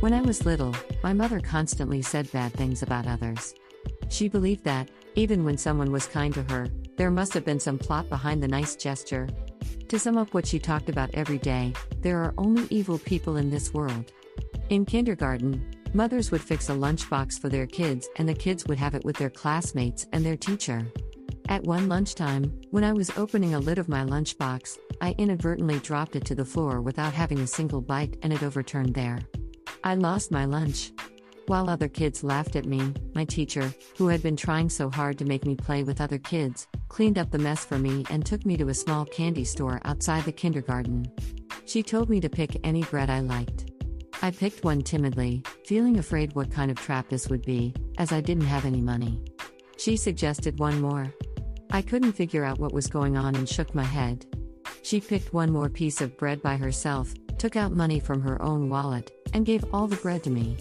When I was little, my mother constantly said bad things about others. She believed that, even when someone was kind to her, there must have been some plot behind the nice gesture. To sum up what she talked about every day, there are only evil people in this world. In kindergarten, mothers would fix a lunchbox for their kids and the kids would have it with their classmates and their teacher. At one lunchtime, when I was opening a lid of my lunchbox, I inadvertently dropped it to the floor without having a single bite and it overturned there. I lost my lunch. While other kids laughed at me, my teacher, who had been trying so hard to make me play with other kids, cleaned up the mess for me and took me to a small candy store outside the kindergarten. She told me to pick any bread I liked. I picked one timidly, feeling afraid what kind of trap this would be, as I didn't have any money. She suggested one more. I couldn't figure out what was going on and shook my head. She picked one more piece of bread by herself, took out money from her own wallet, and gave all the bread to me.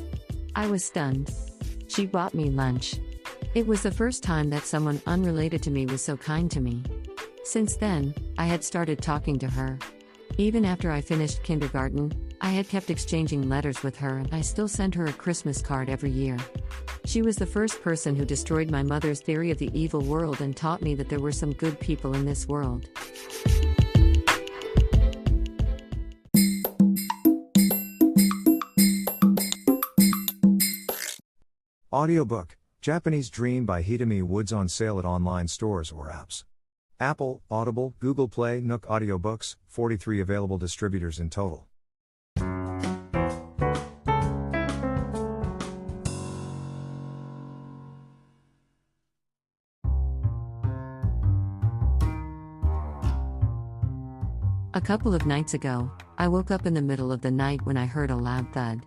I was stunned. She bought me lunch. It was the first time that someone unrelated to me was so kind to me. Since then, I had started talking to her. Even after I finished kindergarten, I had kept exchanging letters with her and I still sent her a Christmas card every year. She was the first person who destroyed my mother's theory of the evil world and taught me that there were some good people in this world. Audiobook, Japanese Dream by Hidemi Woods on sale at online stores or apps. Apple, Audible, Google Play, Nook Audiobooks, 43 available distributors in total. A couple of nights ago, I woke up in the middle of the night when I heard a loud thud.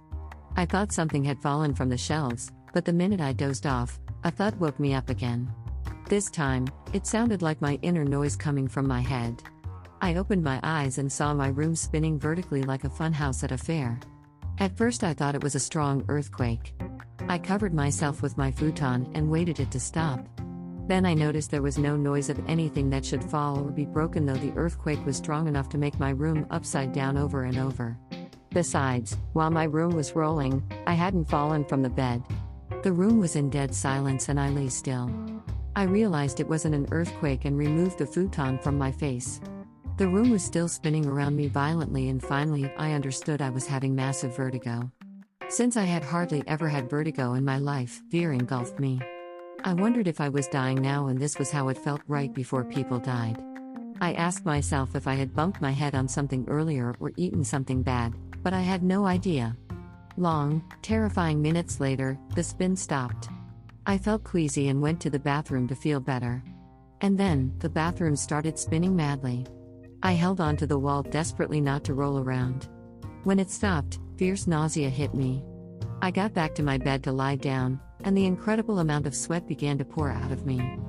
I thought something had fallen from the shelves, but the minute I dozed off, a thud woke me up again. This time, it sounded like my inner noise coming from my head. I opened my eyes and saw my room spinning vertically like a funhouse at a fair. At first I thought it was a strong earthquake. I covered myself with my futon and waited it to stop. Then I noticed there was no noise of anything that should fall or be broken, though the earthquake was strong enough to make my room upside down over and over. Besides, while my room was rolling, I hadn't fallen from the bed. The room was in dead silence and I lay still. I realized it wasn't an earthquake and removed the futon from my face. The room was still spinning around me violently and finally I understood I was having massive vertigo. Since I had hardly ever had vertigo in my life, fear engulfed me. I wondered if I was dying now and this was how it felt right before people died. I asked myself if I had bumped my head on something earlier or eaten something bad, but I had no idea. Long, terrifying minutes later, the spin stopped. I felt queasy and went to the bathroom to feel better. And then, the bathroom started spinning madly. I held onto the wall desperately not to roll around. When it stopped, fierce nausea hit me. I got back to my bed to lie down, and the incredible amount of sweat began to pour out of me.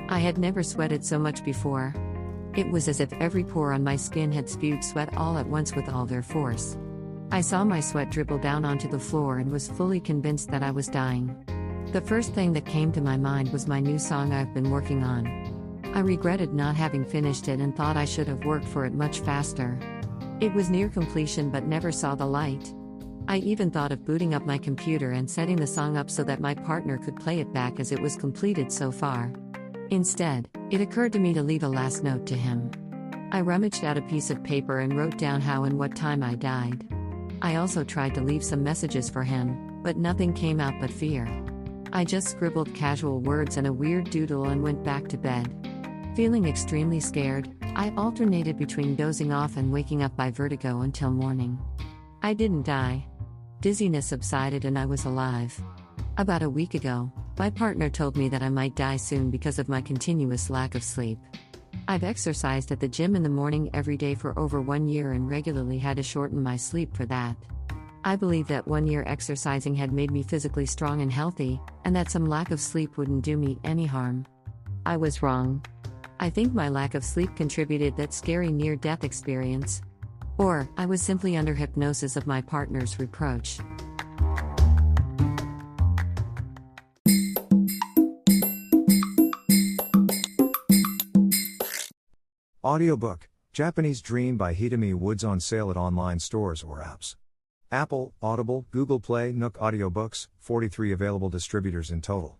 I had never sweated so much before. It was as if every pore on my skin had spewed sweat all at once with all their force. I saw my sweat dribble down onto the floor and was fully convinced that I was dying. The first thing that came to my mind was my new song I've been working on. I regretted not having finished it and thought I should have worked for it much faster. It was near completion but never saw the light. I even thought of booting up my computer and setting the song up so that my partner could play it back as it was completed so far. Instead, it occurred to me to leave a last note to him. I rummaged out a piece of paper and wrote down how and what time I died. I also tried to leave some messages for him, but nothing came out but fear. I just scribbled casual words and a weird doodle and went back to bed. Feeling extremely scared, I alternated between dozing off and waking up by vertigo until morning. I didn't die. Dizziness subsided and I was alive. About a week ago, my partner told me that I might die soon because of my continuous lack of sleep. I've exercised at the gym in the morning every day for over 1 year and regularly had to shorten my sleep for that. I believe that 1 year exercising had made me physically strong and healthy, and that some lack of sleep wouldn't do me any harm. I was wrong. I think my lack of sleep contributed that scary near-death experience. Or, I was simply under hypnosis of my partner's reproach. Audiobook, Japanese Dream by Hidemi Woods on sale at online stores or apps. Apple, Audible, Google Play, Nook Audiobooks, 43 available distributors in total.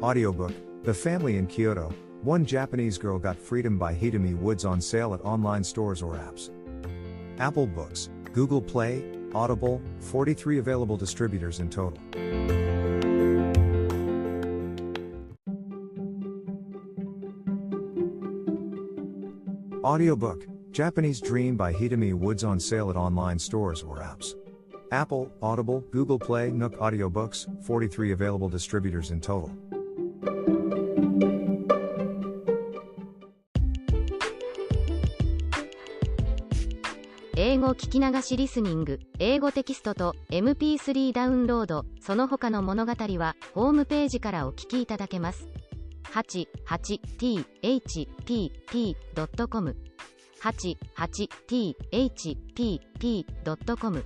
Audiobook, The Family in Kyoto, One Japanese Girl Got Freedom by Hidemi Woods on sale at online stores or apps. Apple Books, Google Play, Audible, 43 available distributors in total. Audiobook, Japanese Dream by Hidemi Woods on sale at online stores or apps. Apple, Audible, Google Play, Nook Audiobooks, 43 available distributors in total. 英語聞き流しリスニング、英語テキストと MP3 ダウンロード、その他の物語はホームページからお聞きいただけます。88thpp.com 88thpp.com